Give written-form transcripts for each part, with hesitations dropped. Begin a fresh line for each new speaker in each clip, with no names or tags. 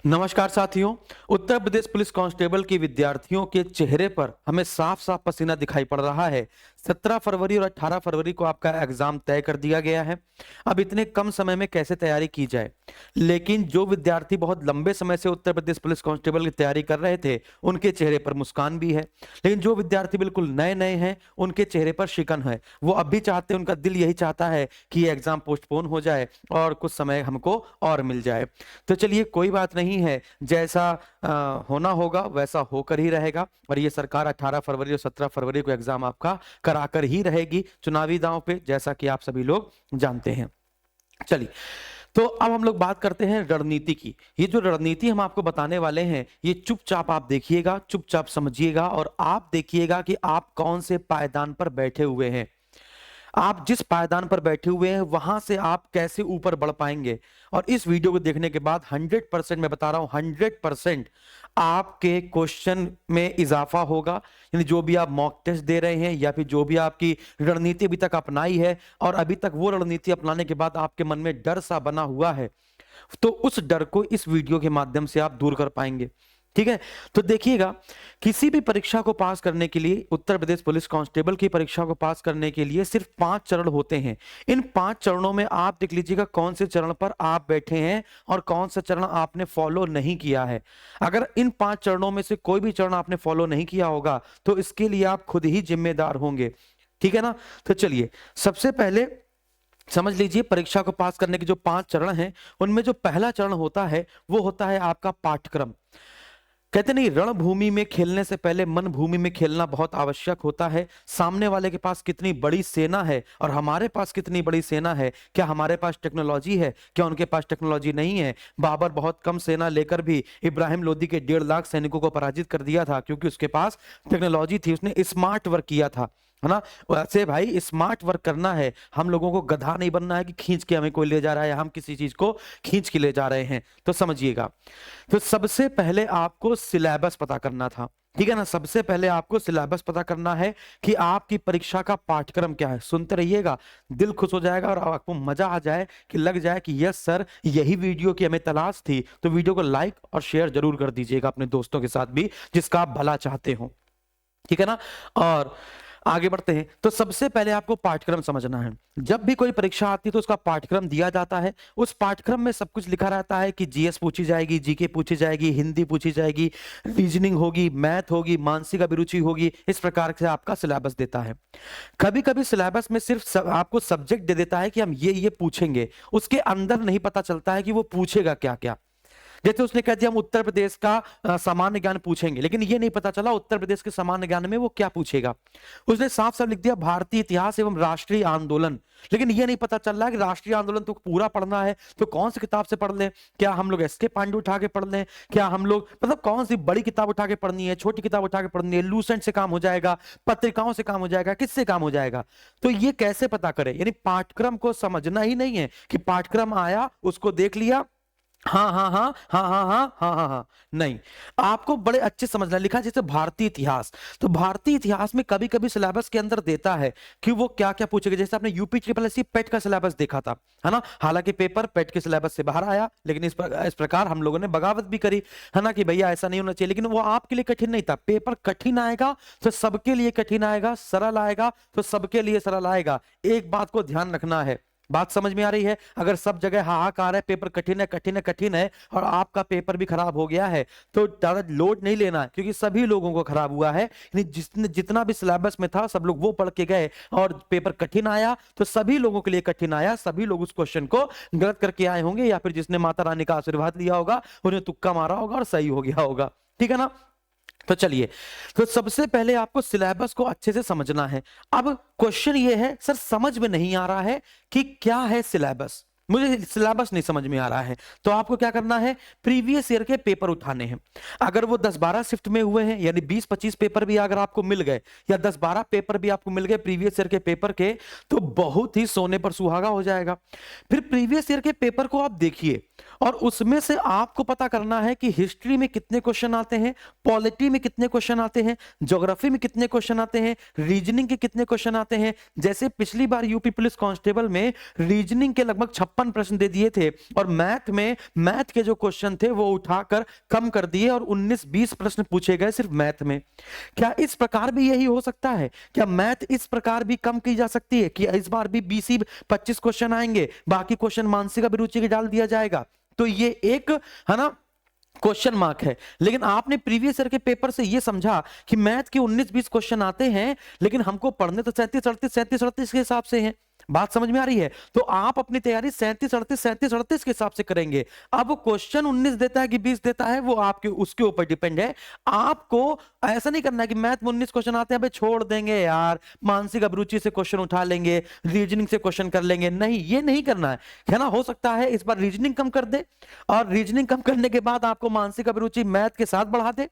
नमस्कार साथियों। Uttar Pradesh police constable के विद्यार्थियों के चेहरे पर हमें साफ साफ पसीना दिखाई पड़ रहा है। 17 फरवरी और 18 फरवरी को आपका एग्जाम तय कर दिया गया है। अब इतने कम समय में कैसे तैयारी की जाए, लेकिन जो विद्यार्थी बहुत लंबे समय से उत्तर प्रदेश पुलिस कांस्टेबल की तैयारी कर रहे थे उनके चेहरे पर मुस्कान भी है, लेकिन जो विद्यार्थी बिल्कुल नए नए हैं उनके चेहरे पर शिकन है। वो अब भी चाहते हैं, उनका दिल यही चाहता है कि ये एग्जाम पोस्टपोन हो जाए और कुछ समय हमको और मिल जाए। तो चलिए, कोई बात नहीं है, जैसा होना होगा वैसा होकर ही रहेगा। और ये सरकार 18 फरवरी और 17 फरवरी को एग्जाम आपका कराकर ही रहेगी चुनावी दांव पे, जैसा कि आप सभी लोग जानते हैं। चलिए, तो अब हम लोग बात करते हैं रणनीति की। ये जो रणनीति हम आपको बताने वाले हैं, ये चुपचाप आप देखिएगा, चुपचाप समझिएगा और आप देखिएगा कि आप कौन से पायदान पर बैठे हुए हैं। आप जिस पायदान पर बैठे हुए हैं वहां से आप कैसे ऊपर बढ़ पाएंगे। और इस वीडियो को देखने के बाद 100% मैं बता रहा हूं, 100% आपके क्वेश्चन में इजाफा होगा। यानी जो भी आप मॉक टेस्ट दे रहे हैं या फिर जो भी आपकी रणनीति अभी तक अपनाई है और अभी तक वो रणनीति अपनाने के बाद आपके मन में डर सा बना हुआ है, तो उस डर को इस वीडियो के माध्यम से आप दूर कर पाएंगे। ठीक है, तो देखिएगा, किसी भी परीक्षा को पास करने के लिए, उत्तर प्रदेश पुलिस कांस्टेबल की परीक्षा को पास करने के लिए सिर्फ 5 चरण होते हैं। इन 5 चरणों में आप देख लीजिएगा कौन से चरण पर आप बैठे हैं और कौन सा चरण आपने फॉलो नहीं किया है। अगर इन 5 चरणों में से कोई भी चरण आपने फॉलो नहीं किया होगा तो इसके लिए आप खुद ही जिम्मेदार होंगे। ठीक है ना। तो चलिए, सबसे पहले समझ लीजिए, परीक्षा को पास करने के जो 5 चरण हैं उनमें जो पहला चरण होता है वो होता है आपका पाठ्यक्रम। कहते नहीं, रणभूमि में खेलने से पहले मन भूमि में खेलना बहुत आवश्यक होता है। सामने वाले के पास कितनी बड़ी सेना है और हमारे पास कितनी बड़ी सेना है, क्या हमारे पास टेक्नोलॉजी है, क्या उनके पास टेक्नोलॉजी नहीं है। बाबर बहुत कम सेना लेकर भी इब्राहिम लोदी के 1.5 लाख सैनिकों को पराजित कर दिया था, क्योंकि उसके पास टेक्नोलॉजी थी, उसने स्मार्ट वर्क किया था, है ना। वैसे भाई, स्मार्ट वर्क करना है, हम लोगों को गधा नहीं बनना है कि खींच के हमें कोई ले जा रहा है या हम किसी चीज को खींच के ले जा रहे हैं। तो समझिएगा, तो सबसे पहले आपको सिलेबस पता करना था। ठीक है ना, सबसे पहले आपको सिलेबस पता करना है कि आपकी परीक्षा का पाठ्यक्रम क्या है। सुनते रहिएगा, दिल खुश हो जाएगा और आपको मजा आ जाए कि लग जाए कि यस सर, यही वीडियो की हमें तलाश थी। तो वीडियो को लाइक और शेयर जरूर कर दीजिएगा अपने दोस्तों के साथ भी जिसका आप भला चाहते हो। ठीक है ना। और आगे बढ़ते हैं, तो सबसे पहले आपको पाठ्यक्रम समझना है। जब भी कोई परीक्षा आती है तो उसका पाठ्यक्रम दिया जाता है। उस पाठ्यक्रम में सब कुछ लिखा रहता है कि जीएस पूछी जाएगी, जीके पूछी जाएगी, हिंदी पूछी जाएगी, रीजनिंग होगी, मैथ होगी, मानसिक अभिरुचि होगी। इस प्रकार से आपका सिलेबस देता है। कभी कभी सिलेबस में सिर्फ आपको सब्जेक्ट दे देता है कि हम ये पूछेंगे, उसके अंदर नहीं पता चलता है कि वो पूछेगा क्या क्या। जैसे उसने कह दिया हम उत्तर प्रदेश का सामान्य ज्ञान पूछेंगे, लेकिन ये नहीं पता चला उत्तर प्रदेश के सामान्य ज्ञान में वो क्या पूछेगा। उसने साफ साफ लिख दिया भारतीय इतिहास एवं राष्ट्रीय आंदोलन, लेकिन ये नहीं पता चल रहा है कि राष्ट्रीय आंदोलन तो पूरा पढ़ना है तो कौन सी किताब से पढ़ लें। क्या हम लोग एस के पांडे उठा के पढ़ लें, क्या हम लोग मतलब कौन सी बड़ी किताब उठा के पढ़नी है, छोटी किताब उठा के पढ़नी है, लूसेंट से काम हो जाएगा, पत्रिकाओं से काम हो जाएगा, किससे काम हो जाएगा। तो ये कैसे पता करें, यानी पाठ्यक्रम को समझना ही नहीं है कि पाठ्यक्रम आया उसको देख लिया, हाँ हाँ हाँ हाँ हाँ हाँ हाँ हाँ हाँ, नहीं, आपको बड़े अच्छे समझना। लिखा जैसे भारतीय इतिहास, तो भारतीय इतिहास में कभी कभी सिलेबस के अंदर देता है कि वो क्या क्या पूछेगा। जैसे आपने यूपी ट्रिपल एससी पेट का सिलेबस देखा था, है ना। हालांकि पेपर पेट के सिलेबस से बाहर आया, लेकिन इस प्रकार हम लोगों ने बगावत भी करी, है ना, कि भैया ऐसा नहीं होना चाहिए। लेकिन वो आपके लिए कठिन नहीं था। पेपर कठिन आएगा तो सबके लिए कठिन आएगा, सरल आएगा तो सबके लिए सरल आएगा। एक बात को ध्यान रखना है, बात समझ में आ रही है। अगर सब जगह हाहाकार है, पेपर कठिन है कठिन है कठिन है और आपका पेपर भी खराब हो गया है, तो ज्यादा लोड नहीं लेना है, क्योंकि सभी लोगों को खराब हुआ है। जिसने जितना भी सिलेबस में था सब लोग वो पढ़ के गए और पेपर कठिन आया तो सभी लोगों के लिए कठिन आया। सभी लोग उस क्वेश्चन को गलत करके आए होंगे, या फिर जिसने माता रानी का आशीर्वाद लिया होगा उन्हें तुक्का मारा होगा और सही हो गया होगा। ठीक है ना। तो चलिए, तो सबसे पहले आपको सिलेबस को अच्छे से समझना है। अब क्वेश्चन ये है, सर समझ में नहीं आ रहा है कि क्या है सिलेबस, मुझे सिलेबस नहीं समझ में आ रहा है। तो आपको क्या करना है, प्रीवियस ईयर के पेपर उठाने हैं। अगर वो 10-12 शिफ्ट में हुए हैं, यानी 20-25 पेपर भी अगर आपको मिल गए या 10-12 पेपर भी आपको मिल गए प्रीवियस ईयर के पेपर के, तो बहुत ही सोने पर सुहागा हो जाएगा। फिर प्रीवियस ईयर के पेपर को आप देखिए और उसमें से आपको पता करना है कि हिस्ट्री में कितने क्वेश्चन आते हैं, पॉलिटी में कितने क्वेश्चन आते हैं, ज्योग्राफी में कितने क्वेश्चन आते हैं, रीजनिंग के कितने क्वेश्चन आते हैं। जैसे पिछली बार यूपी पुलिस कांस्टेबल में रीजनिंग के लगभग 56 प्रश्न दे दिए थे और मैथ के जो क्वेश्चन थे वो उठाकर कम कर दिए और 19-20 प्रश्न पूछे गए सिर्फ मैथ में। क्या इस प्रकार भी यही हो सकता है? क्या मैथ इस प्रकार भी कम की जा सकती है कि इस बार भी 20-25 क्वेश्चन आएंगे, बाकी क्वेश्चन मानसिक अभिरुचि के डाल दिया जाएगा? तो ये एक है ना क्वेश्चन मार्क है। लेकिन आपने प्रीवियस ईयर के पेपर से ये समझा कि मैथ के 19-20 क्वेश्चन आते हैं, लेकिन हमको पढ़ने तो 37-38 के हिसाब से हैं। बात समझ में आ रही है? तो आप अपनी तैयारी 37-38 के हिसाब से करेंगे। अब क्वेश्चन 19 देता है कि 20 देता है, वो आपके उसके ऊपर डिपेंड है। आपको ऐसा नहीं करना है कि मैथ में 19 क्वेश्चन आते हैं, अबे छोड़ देंगे यार, मानसिक अभिरुचि से क्वेश्चन उठा लेंगे, रीजनिंग से क्वेश्चन कर लेंगे। नहीं, ये नहीं करना है ना। हो सकता है इस बार रीजनिंग कम कर दे और रीजनिंग कम करने के बाद आपको मानसिक अभिरुचि मैथ के साथ बढ़ा दे,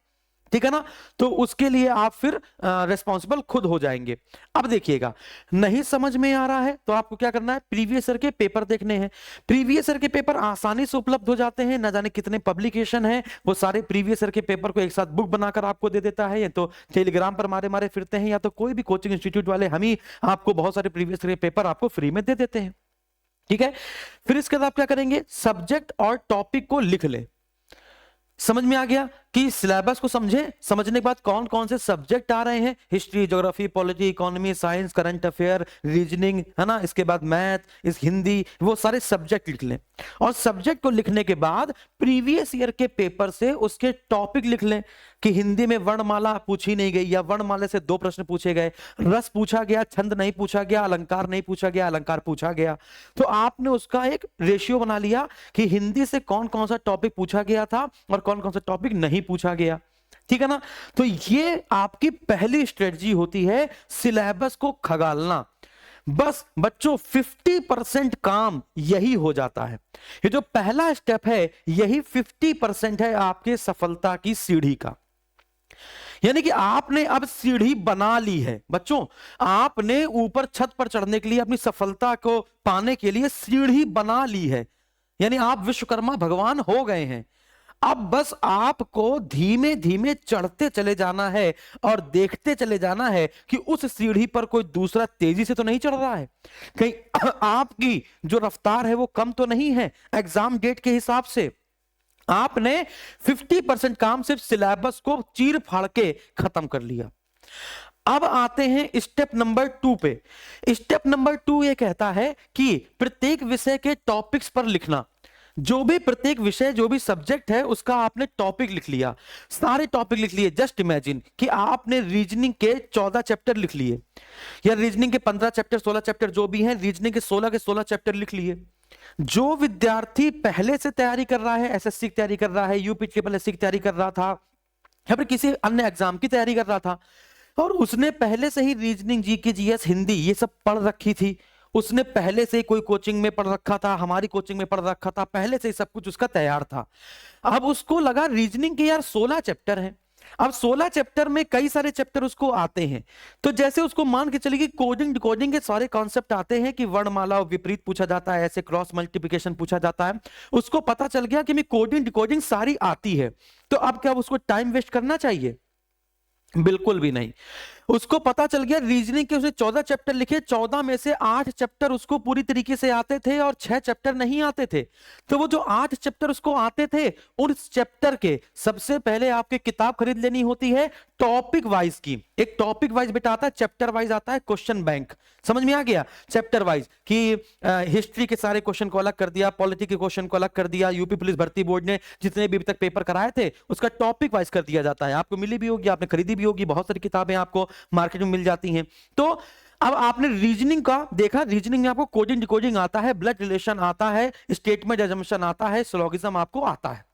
ठीक है ना। तो उसके लिए आप फिर रिस्पॉन्सिबल खुद हो जाएंगे। अब देखिएगा, नहीं समझ में आ रहा है तो आपको क्या करना है, प्रीवियस ईयर के पेपर देखने हैं। प्रीवियस ईयर के पेपर आसानी से उपलब्ध हो जाते हैं, ना जाने कितने पब्लिकेशन है, वो सारे प्रीवियस ईयर के पेपर को एक साथ बुक बनाकर आपको दे देता है। या तो टेलीग्राम पर मारे मारे फिरते हैं, या तो कोई भी कोचिंग इंस्टीट्यूट वाले हम ही आपको बहुत सारे प्रीवियस ईयर के पेपर आपको फ्री में दे देते हैं, ठीक है। फिर इसके बाद आप क्या करेंगे, सब्जेक्ट और टॉपिक को लिख ले। समझ में आ गया कि सिलेबस को समझे, समझने के बाद कौन कौन से सब्जेक्ट आ रहे हैं, history, geography, polity, economy, science, current affair, reasoning, है ना। इसके बाद मैथ, इस हिंदी, वो सारे सब्जेक्ट लिख लें। और सब्जेक्ट को लिखने के बाद प्रीवियस ईयर के पेपर से उसके टॉपिक लिख लें कि हिंदी में वर्णमाला पूछी नहीं गई या वर्णमाला से 2 प्रश्न पूछे गए, रस पूछा गया, छंद नहीं पूछा गया, अलंकार नहीं पूछा गया, अलंकार पूछा गया। तो आपने उसका एक रेशियो बना लिया कि हिंदी से कौन कौन सा टॉपिक पूछा गया था और कौन कौन सा टॉपिक नहीं पूछा गया, ठीक है ना। तो ये आपकी पहली स्ट्रेटजी होती है सिलेबस को खगालना। बस बच्चों 50% काम यही हो जाता है। ये जो पहला स्टेप है यही 50% है आपके सफलता की सीढ़ी का। यानी कि आपने अब सीढ़ी बना ली है बच्चों, आपने ऊपर छत पर चढ़ने के लिए, अपनी सफलता को पाने के लिए सीढ़ी बना ली है। यानी आप विश्वकर्मा भगवान हो गए हैं। अब बस आपको धीमे धीमे चढ़ते चले जाना है और देखते चले जाना है कि उस सीढ़ी पर कोई दूसरा तेजी से तो नहीं चढ़ रहा है, कहीं आपकी जो रफ्तार है वो कम तो नहीं है एग्जाम डेट के हिसाब से। आपने 50% काम सिर्फ सिलेबस को चीर फाड़ के खत्म कर लिया। अब आते हैं स्टेप नंबर 2 पे। स्टेप नंबर 2 ये कहता है कि प्रत्येक विषय के टॉपिक्स पर लिखना। जो भी प्रत्येक विषय, जो भी सब्जेक्ट है उसका आपने टॉपिक लिख लिया, सारे टॉपिक लिख लिए। जस्ट इमेजिन कि आपने रीजनिंग के 14 चैप्टर लिख लिए, या रीजनिंग के 15 चैप्टर, 16 चैप्टर जो भी हैं, रीजनिंग के 16 चैप्टर लिख लिए। जो विद्यार्थी पहले से तैयारी कर रहा है, एसएससी की तैयारी कर रहा है, यूपी ट्रिपल एससी की तैयारी कर रहा था, या फिर किसी अन्य एग्जाम की तैयारी कर रहा था और उसने पहले से ही रीजनिंग, जीके, जीएस, हिंदी ये सब पढ़ रखी थी, उसने पहले से ही कोई कोचिंग में पढ़ रखा था, हमारी कोचिंग में पढ़ रखा था, पहले से ही सब कुछ उसका तैयार था। अब उसको लगा रीजनिंग के यार 16 चैप्टर हैं, अब 16 चैप्टर में कई सारे चैप्टर उसको आते हैं। तो जैसे उसको मान के चलिए कि कोडिंग डिकोडिंग के सारे कॉन्सेप्ट आते हैं कि वर्णमाला विपरीत पूछा जाता है, ऐसे क्रॉस मल्टीप्लिकेशन पूछा जाता है, उसको पता चल गया कि मैं कोडिंग डिकोडिंग सारी आती है। तो अब क्या उसको टाइम वेस्ट करना चाहिए? बिल्कुल भी नहीं। उसको पता चल गया रीजनिंग के उसने 14 चैप्टर लिखे, 14 में से 8 चैप्टर उसको पूरी तरीके से आते थे और 6 चैप्टर नहीं आते थे। तो वो जो 8 चैप्टर उसको आते थे, उस चैप्टर के सबसे पहले आपके किताब खरीद लेनी होती है टॉपिक वाइज की। एक टॉपिक वाइज बेटा आता है, चैप्टर वाइज आता है क्वेश्चन बैंक। समझ में आ गया? चैप्टर वाइज कि हिस्ट्री के सारे क्वेश्चन को अलग कर दिया, पॉलिटी के क्वेश्चन को अलग कर दिया, यूपी पुलिस भर्ती बोर्ड ने जितने भी अभी तक पेपर कराए थे उसका टॉपिक वाइज कर दिया जाता है। आपको मिली भी होगी, आपने खरीदी भी होगी, बहुत सारी किताबें आपको मार्केट में मिल जाती हैं। तो अब आपने रीजनिंग का देखा, रीजनिंग में आपको कोडिंग डिकोडिंग आता है, ब्लड रिलेशन आता है, स्टेटमेंट अजम्पशन आता है, सिलोगिज्म आपको आता है,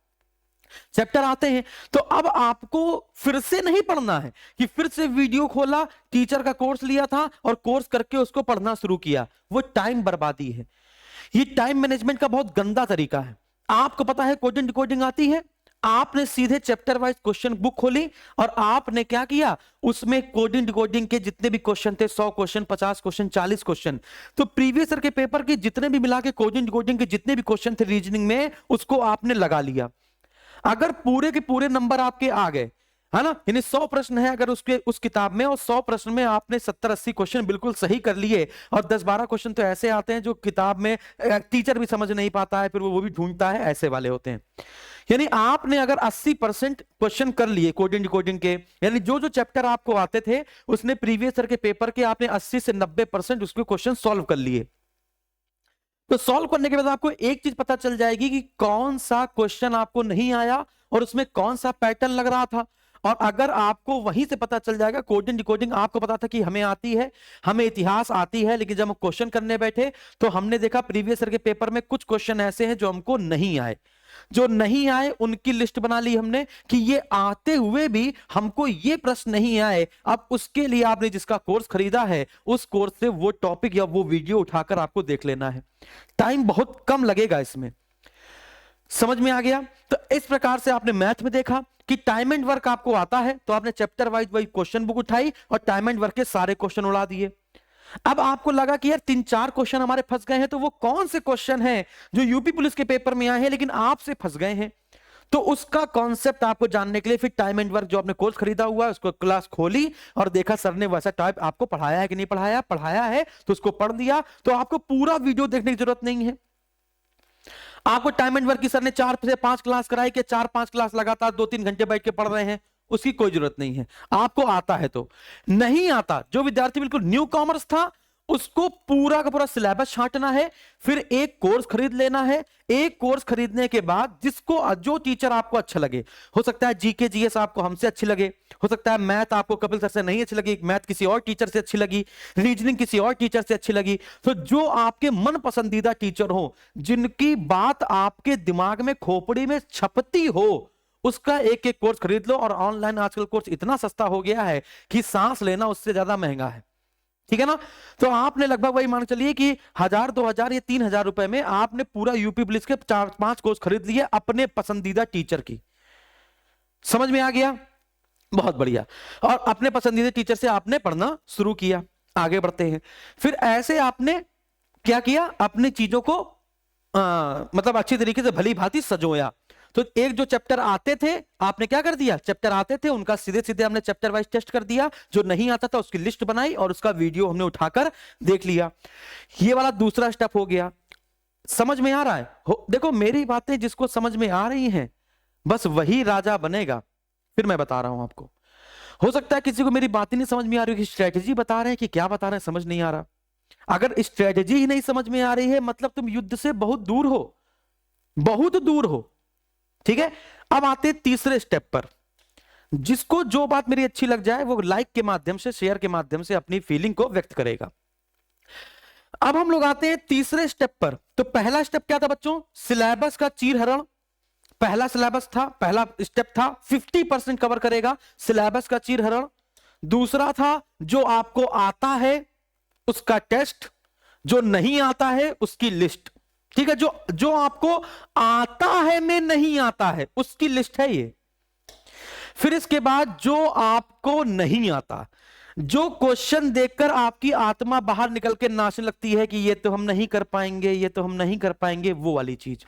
चैप्टर आते हैं। तो अब आपको फिर से नहीं पढ़ना है कि फिर से वीडियो खोला, टीचर का कोर्स लिया था और कोर्स करके उसको पढ़ना शुरू किया, वो टाइम बर्बादी है। ये टाइम मैनेजमेंट का बहुत गंदा तरीका है। आपको पता है कोडिंग डिकोडिंग आती है, आपने सीधे चैप्टर वाइज क्वेश्चन बुक खोली और आपने क्या किया, उसमें कोडिंग डिकोडिंग के जितने भी क्वेश्चन थे, 100 क्वेश्चन, 50 क्वेश्चन, 40 क्वेश्चन, तो प्रीवियस ईयर के पेपर के जितने भी मिला के कोडिंग डिकोडिंग के जितने भी क्वेश्चन थे रीजनिंग में, उसको आपने लगा लिया। अगर पूरे के पूरे नंबर आपके आ गए, है ना, यानी 100 प्रश्न है अगर उसके उस किताब में, और 100 प्रश्न में आपने 70-80 क्वेश्चन बिल्कुल सही कर लिए, और 10-12 क्वेश्चन तो ऐसे आते हैं जो किताब में टीचर भी समझ नहीं पाता है, फिर वो भी ढूंढता है, ऐसे वाले होते हैं। यानी आपने अगर 80% क्वेश्चन कर लिए कोडिंग डिकोडिंग के, यानी जो जो चैप्टर आपको आते थे उसने प्रीवियस ईयर के पेपर के आपने 80 से 90% उसके क्वेश्चन सॉल्व कर लिए। तो सॉल्व करने के बाद आपको एक चीज पता चल जाएगी कि कौन सा क्वेश्चन आपको नहीं आया और उसमें कौन सा पैटर्न लग रहा था। और अगर आपको वहीं से पता चल जाएगा, कोडिंग डिकोडिंग आपको पता था कि हमें आती है, हमें इतिहास आती है, लेकिन जब हम क्वेश्चन करने बैठे तो हमने देखा प्रीवियस ईयर के पेपर में कुछ क्वेश्चन ऐसे हैं जो हमको नहीं आए। जो नहीं आए उनकी लिस्ट बना ली हमने कि ये आते हुए भी हमको ये प्रश्न नहीं आए। अब उसके लिए आपने जिसका कोर्स खरीदा है उस कोर्स से वो टॉपिक या वो वीडियो उठाकर आपको देख लेना है। टाइम बहुत कम लगेगा इसमें। समझ में आ गया? तो इस प्रकार से आपने मैथ में देखा कि टाइम एंड वर्क आपको आता है, तो आपने चैप्टर वाइज वही क्वेश्चन बुक उठाई और टाइम एंड वर्क के सारे क्वेश्चन उड़ा दिए। अब आपको लगा कि यार 3-4 क्वेश्चन हमारे फंस गए हैं, तो वो कौन से क्वेश्चन हैं जो यूपी पुलिस के पेपर में आए हैं लेकिन आपसे फंस गए हैं? तो उसका कॉन्सेप्ट आपको जानने के लिए फिर टाइम एंड वर्क जो आपने कोर्स खरीदा हुआ है उसको क्लास खोली और देखा सर ने वैसा टाइप आपको पढ़ाया है कि नहीं पढ़ाया, पढ़ाया है तो उसको पढ़ दिया। तो आपको पूरा वीडियो देखने की जरूरत नहीं है। आपको टाइम एंड वर्क की सर ने 4 से 5 क्लास कराई कि 4-5 क्लास लगातार 2-3 घंटे बैठ के पढ़ रहे हैं, उसकी कोई जरूरत नहीं है। आपको आता है तो नहीं आता, जो विद्यार्थी बिल्कुल न्यू कॉमर्स था उसको पूरा का पूरा सिलेबस छांटना है, फिर एक कोर्स खरीद लेना है। एक कोर्स खरीदने के बाद जिसको जो टीचर आपको अच्छा लगे, हो सकता है जीके जीएस आपको हमसे अच्छी लगे, हो सकता है मैथ आपको कपिल सर से नहीं अच्छी लगी, मैथ किसी और टीचर से अच्छी लगी, रीजनिंग किसी और टीचर से अच्छी लगी। तो जो आपके मन पसंदीदा टीचर हो, जिनकी बात आपके दिमाग में खोपड़ी में छपती हो, उसका एक एक कोर्स खरीद लो। और ऑनलाइन आजकल कोर्स इतना सस्ता हो गया है कि सांस लेना उससे ज्यादा महंगा है। ठीक है ना? तो आपने लगभग वही मान चलिए कि 1000-2000 या 3000 रुपए में आपने पूरा यूपी पुलिस के 4-5 कोर्स खरीद लिए अपने पसंदीदा टीचर की। समझ में आ गया? बहुत बढ़िया। और अपने पसंदीदा टीचर से आपने पढ़ना शुरू किया। आगे बढ़ते हैं। फिर ऐसे आपने क्या किया, अपनी चीजों को मतलब अच्छी तरीके से भली भांति सजोया। तो एक जो चैप्टर आते थे आपने क्या कर दिया, चैप्टर आते थे उनका सीधे सीधे हमने चैप्टर वाइज टेस्ट कर दिया, जो नहीं आता था उसकी लिस्ट बनाई और उसका वीडियो हमने उठाकर देख लिया। ये वाला दूसरा स्टेप हो गया। समझ में आ रहा है? देखो मेरी बातें जिसको समझ में आ रही हैं बस वही राजा बनेगा। फिर मैं बता रहा हूं आपको, हो सकता है किसी को मेरी बातें नहीं समझ में आ रही, स्ट्रेटेजी बता रहे हैं कि क्या बता रहे हैं समझ नहीं आ रहा। अगर स्ट्रेटेजी ही नहीं समझ में आ रही है मतलब तुम युद्ध से बहुत दूर हो, बहुत दूर हो। ठीक है? अब आते हैं तीसरे स्टेप पर। जिसको जो बात मेरी अच्छी लग जाए वो लाइक के माध्यम से, शेयर के माध्यम से अपनी फीलिंग को व्यक्त करेगा। अब हम लोग आते हैं तीसरे स्टेप पर। तो पहला स्टेप क्या था बच्चों? सिलेबस का चीरहरण। पहला सिलेबस था, पहला स्टेप था 50% कवर करेगा, सिलेबस का चीरहरण। दूसरा था जो आपको आता है उसका टेस्ट, जो नहीं आता है उसकी लिस्ट। ठीक है? जो आपको आता है में नहीं आता है उसकी लिस्ट है ये। फिर इसके बाद जो आपको नहीं आता, जो क्वेश्चन देखकर आपकी आत्मा बाहर निकल के नाचने लगती है कि ये तो हम नहीं कर पाएंगे, ये तो हम नहीं कर पाएंगे, वो वाली चीज।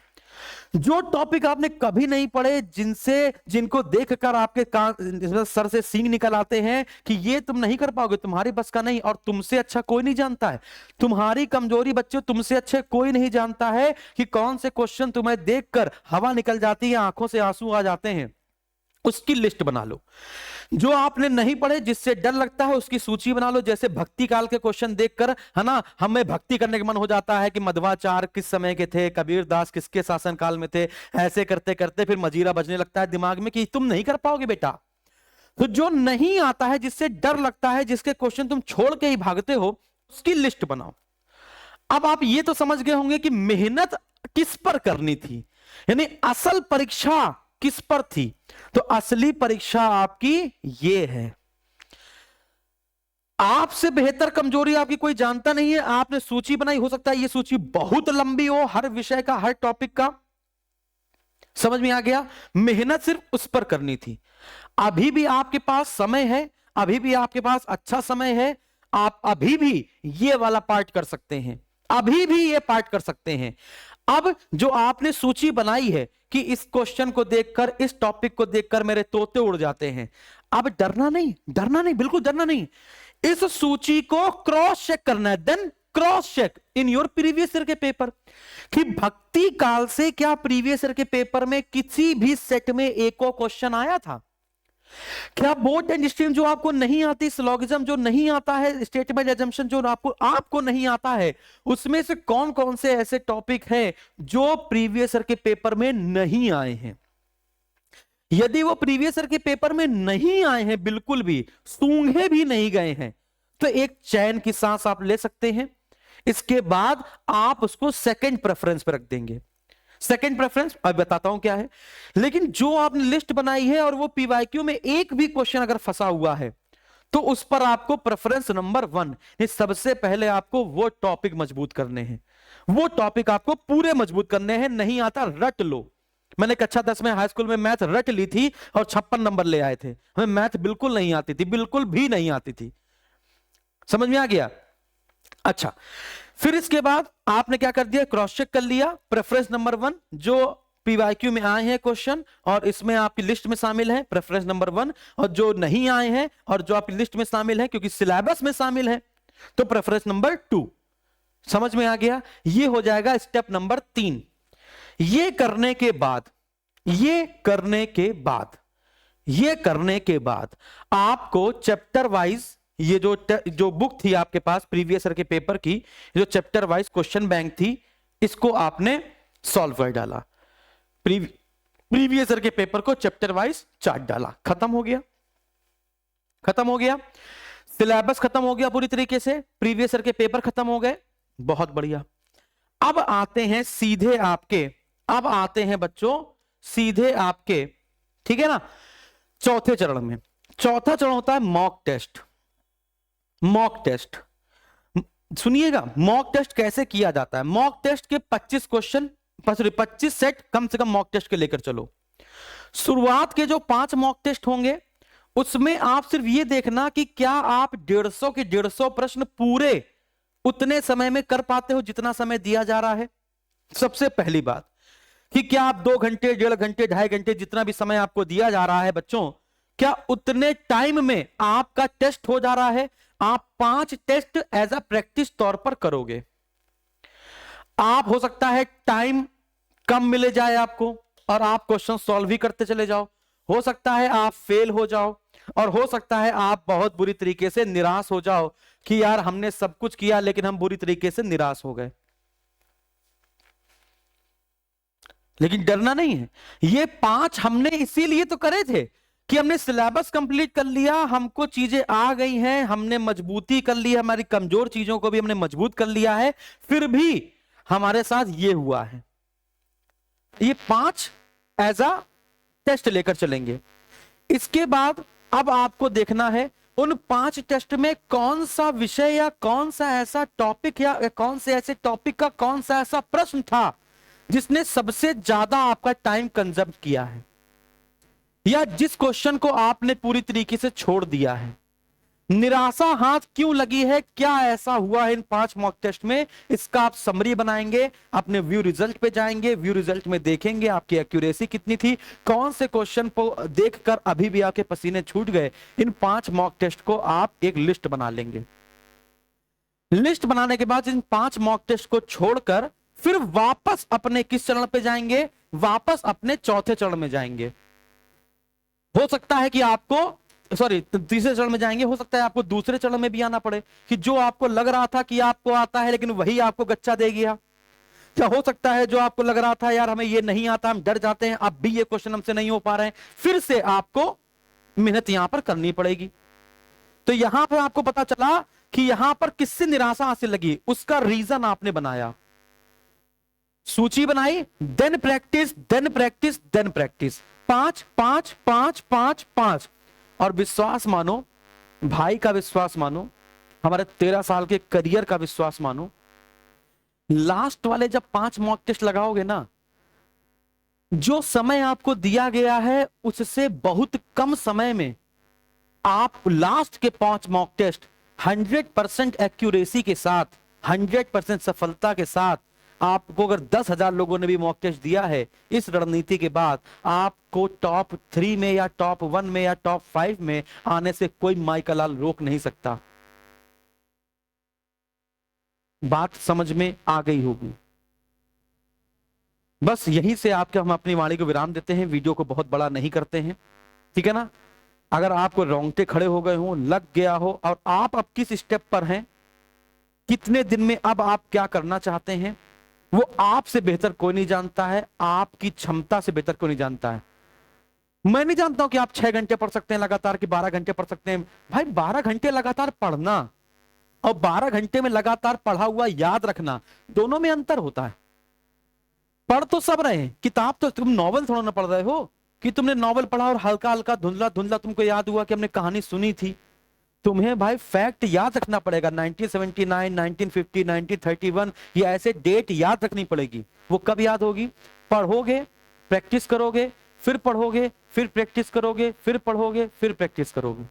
जो टॉपिक आपने कभी नहीं पढ़े, जिनको देखकर आपके सर से सींग निकल आते हैं कि ये तुम नहीं कर पाओगे, तुम्हारी बस का नहीं, और तुमसे अच्छा कोई नहीं जानता है। तुम्हारी कमजोरी बच्चों तुमसे अच्छे कोई नहीं जानता है कि कौन से क्वेश्चन तुम्हें देखकर हवा निकल जाती है, आंखों से आंसू आ जाते हैं, उसकी लिस्ट बना लो। जो आपने नहीं पढ़े, जिससे डर लगता है, उसकी सूची बना लो। जैसे भक्ति काल के क्वेश्चन देखकर, है ना, हमें भक्ति करने का मन हो जाता है कि मध्वाचार्य किस समय के थे, कबीर दास किसके शासन काल में थे। ऐसे करते करते फिर मजीरा बजने लगता है दिमाग में कि तुम नहीं कर पाओगे बेटा। तो जो नहीं आता है, जिससे डर लगता है, जिसके क्वेश्चन तुम छोड़ के ही भागते हो, उसकी लिस्ट बनाओ। अब आप ये तो समझ गए होंगे कि मेहनत किस पर करनी थी, यानी असल परीक्षा किस पर थी। तो असली परीक्षा आपकी ये है। आपसे बेहतर कमजोरी आपकी कोई जानता नहीं है। आपने सूची बनाई, हो सकता है ये सूची बहुत लंबी हो, हर विषय का, हर टॉपिक का। समझ में आ गया? मेहनत सिर्फ उस पर करनी थी। अभी भी आपके पास समय है, अभी भी आपके पास अच्छा समय है, आप अभी भी ये वाला पार्ट कर सकते हैं, अभी भी ये पार्ट कर सकते हैं। अब जो आपने सूची बनाई है कि इस क्वेश्चन को देखकर, इस टॉपिक को देखकर मेरे तोते उड़ जाते हैं, अब डरना नहीं, डरना नहीं, बिल्कुल डरना नहीं। इस सूची को क्रॉस चेक करना है, then cross check in your previous year के पेपर कि भक्ति काल से क्या प्रीवियस ईयर के पेपर में किसी भी सेट में एको क्वेश्चन आया था? क्या बोर्ड एंड स्ट्रीम जो आपको नहीं आती, सिलोगिज्म जो नहीं आता है, स्टेटमेंट एजम्पशन जो आपको नहीं आता है, उसमें से कौन कौन से ऐसे टॉपिक हैं जो प्रीवियस ईयर के पेपर में नहीं आए हैं? यदि वो प्रीवियस ईयर के पेपर में नहीं आए हैं, बिल्कुल भी सूंघे भी नहीं गए हैं, तो एक चैन की सांस आप ले सकते हैं। इसके बाद आप उसको सेकंड प्रेफरेंस पर रख देंगे। सेकंड प्रेफरेंस अब बताता हूं क्या है, लेकिन जो आपने लिस्ट बनाई है और वो पीवाईक्यू में एक भी क्वेश्चन अगर फंसा हुआ है तो उस पर आपको प्रेफरेंस नंबर 1, सबसे पहले आपको वो टॉपिक मजबूत करने हैं, वो टॉपिक आपको पूरे मजबूत करने हैं। नहीं आता रट लो। मैंने कक्षा 10 में हाई स्कूल में मैथ रट ली थी और 56 नंबर ले आए थे। हमें मैथ बिल्कुल नहीं आती थी, बिल्कुल भी नहीं आती थी। समझ में आ गया? अच्छा, फिर इसके बाद आपने क्या कर दिया, क्रॉस चेक कर लिया। प्रेफरेंस नंबर 1 जो पीवाईक्यू में आए हैं क्वेश्चन और इसमें आपकी लिस्ट में शामिल है, प्रेफरेंस नंबर 1, और जो नहीं आए हैं और जो आपकी लिस्ट में शामिल है क्योंकि सिलेबस में शामिल है तो प्रेफरेंस नंबर 2। समझ में आ गया? ये हो जाएगा स्टेप नंबर 3। ये करने के बाद आपको चैप्टर वाइज, ये जो बुक थी आपके पास प्रीवियस ईयर के पेपर की, जो चैप्टर वाइज क्वेश्चन बैंक थी, इसको आपने सॉल्व कर डाला। प्रीवियस ईयर के पेपर को चैप्टर वाइज चार्ट डाला, खत्म हो गया, खत्म हो गया। सिलेबस खत्म हो गया पूरी तरीके से, प्रीवियस ईयर के पेपर खत्म हो गए, बहुत बढ़िया। अब आते हैं सीधे आपके, अब आते हैं बच्चों सीधे आपके, ठीक है ना, चौथे चरण में। चौथा चरण होता है मॉक टेस्ट। मॉक टेस्ट सुनिएगा, मॉक टेस्ट कैसे किया जाता है। मॉक टेस्ट के 25 क्वेश्चन, 25 सेट कम से कम मॉक टेस्ट के लेकर चलो। शुरुआत के जो 5 मॉक टेस्ट होंगे उसमें आप सिर्फ ये देखना कि क्या आप 150 के 150 प्रश्न पूरे उतने समय में कर पाते हो जितना समय दिया जा रहा है। सबसे पहली बात कि क्या आप 2 घंटे, 1.5 घंटे, 2.5 घंटे, जितना भी समय आपको दिया जा रहा है बच्चों, क्या उतने टाइम में आपका टेस्ट हो जा रहा है? आप 5 टेस्ट एज अ प्रैक्टिस तौर पर करोगे। आप हो सकता है टाइम कम मिले जाए आपको और आप क्वेश्चन सॉल्व ही करते चले जाओ, हो सकता है आप फेल हो जाओ, और हो सकता है आप बहुत बुरी तरीके से निराश हो जाओ कि यार हमने सब कुछ किया लेकिन हम बुरी तरीके से निराश हो गए। लेकिन डरना नहीं है, ये 5 हमने इसीलिए तो करे थे कि हमने सिलेबस कंप्लीट कर लिया, हमको चीजें आ गई हैं, हमने मजबूती कर ली, हमारी कमजोर चीजों को भी हमने मजबूत कर लिया है, फिर भी हमारे साथ ये हुआ है। ये 5 एज अ टेस्ट लेकर चलेंगे। इसके बाद अब आपको देखना है उन 5 टेस्ट में कौन सा विषय या कौन सा ऐसा टॉपिक या कौन से ऐसे टॉपिक का कौन सा ऐसा प्रश्न था जिसने सबसे ज्यादा आपका टाइम कंज्यूम किया है, या जिस क्वेश्चन को आपने पूरी तरीके से छोड़ दिया है। निराशा हाथ क्यों लगी है, क्या ऐसा हुआ है इन 5 मॉक टेस्ट में, इसका आप समरी बनाएंगे, अपने व्यू रिजल्ट पे जाएंगे, व्यू रिजल्ट में देखेंगे आपकी एक्यूरेसी कितनी थी, कौन से क्वेश्चन को देखकर अभी भी आपके पसीने छूट गए। इन 5 मॉक टेस्ट को आप एक लिस्ट बना लेंगे। लिस्ट बनाने के बाद इन 5 मॉक टेस्ट को छोड़कर फिर वापस अपने किस चरण पे जाएंगे, वापस अपने चौथे चरण में जाएंगे। हो सकता है कि आपको तीसरे चरण में जाएंगे, हो सकता है आपको दूसरे चरण में भी आना पड़े कि जो आपको लग रहा था कि आपको आता है लेकिन वही आपको गच्चा दे गया। क्या हो सकता है जो आपको लग रहा था यार हमें ये नहीं आता, हम डर जाते हैं, अब भी ये क्वेश्चन हमसे नहीं हो पा रहे हैं, फिर से आपको मेहनत यहां पर करनी पड़ेगी। तो यहां पर आपको पता चला कि यहां पर किससे निराशा हासिल लगी, उसका रीजन आपने बनाया, सूची बनाई, then practice, then practice, then practice. 5 5 5 5 5। और विश्वास मानो, भाई का विश्वास मानो, हमारे 13 साल के करियर का विश्वास मानो, लास्ट वाले जब 5 मॉक टेस्ट लगाओगे ना, जो समय आपको दिया गया है उससे बहुत कम समय में आप लास्ट के 5 मॉक टेस्ट 100% एक्यूरेसी के साथ, 100% सफलता के साथ, आपको अगर 10,000 लोगों ने भी मॉक टेस्ट दिया है, इस रणनीति के बाद आपको टॉप 3 में या टॉप 1 में या टॉप 5 में आने से कोई माइकलाल रोक नहीं सकता। बात समझ में आ गई होगी। बस यहीं से आपके हम अपनी वाणी को विराम देते हैं, वीडियो को बहुत बड़ा नहीं करते हैं, ठीक है ना। अगर आपको रोंगटे खड़े हो गए हो, लग गया हो, और आप अब किस स्टेप पर हैं, कितने दिन में अब आप क्या करना चाहते हैं, वो आपसे बेहतर कोई नहीं जानता है, आपकी क्षमता से बेहतर कोई नहीं जानता है। मैं नहीं जानता हूं कि आप 6 घंटे पढ़ सकते हैं लगातार कि 12 घंटे पढ़ सकते हैं। भाई 12 घंटे लगातार पढ़ना और 12 घंटे में लगातार पढ़ा हुआ याद रखना, दोनों में अंतर होता है। पढ़ तो सब रहे हैं किताब, तो तुम नॉवल थोड़ा ना पढ़ रहे हो कि तुमने नॉवल पढ़ा और हल्का हल्का धुंधला धुंधला तुमको याद हुआ कि हमने कहानी सुनी थी। तुम्हें भाई फैक्ट याद रखना पड़ेगा, 1979, 1950, 1931, ये ऐसे डेट याद रखनी पड़ेगी। वो कब याद होगी? पढ़ोगे, प्रैक्टिस करोगे, फिर पढ़ोगे, फिर प्रैक्टिस करोगे, फिर पढ़ोगे, फिर प्रैक्टिस करोगे।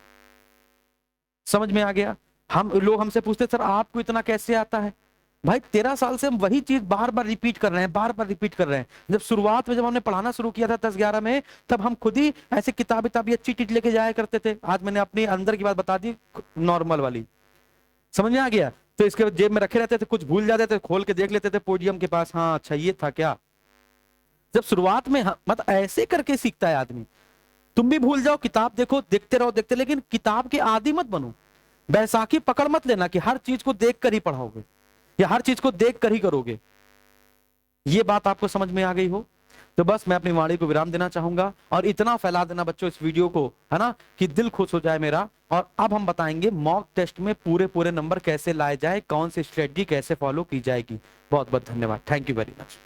समझ में आ गया? हम लोग हमसे पूछते सर आपको इतना कैसे आता है? भाई 13 साल से हम वही चीज बार बार रिपीट कर रहे हैं, बार बार रिपीट कर रहे हैं। जब शुरुआत में जब हमने पढ़ाना शुरू किया था 10-11 में, तब हम खुद ही ऐसे किताबी अच्छी चीज लेके जाया करते थे। आज मैंने अपनी अंदर की बात बता दी, नॉर्मल वाली। समझ में आ गया? तो इसके जेब में रखे रहते थे, कुछ भूल जाते थे, खोल के देख लेते थे पोडियम के पास, हाँ अच्छा ये था क्या। जब शुरुआत में मतलब ऐसे करके सीखता है आदमी। तुम भी भूल जाओ, किताब देखो, देखते रहो देखते, लेकिन किताब के आदी मत बनो। बैसाखी पकड़ मत लेना कि हर चीज को देख कर ही पढ़ाओगे या हर चीज को देख कर ही करोगे। ये बात आपको समझ में आ गई हो तो बस मैं अपनी वाणी को विराम देना चाहूंगा, और इतना फैला देना बच्चों इस वीडियो को, है ना, कि दिल खुश हो जाए मेरा। और अब हम बताएंगे मॉक टेस्ट में पूरे पूरे नंबर कैसे लाए जाए, कौन सी स्ट्रेटजी कैसे फॉलो की जाएगी। बहुत बहुत धन्यवाद, थैंक यू वेरी मच।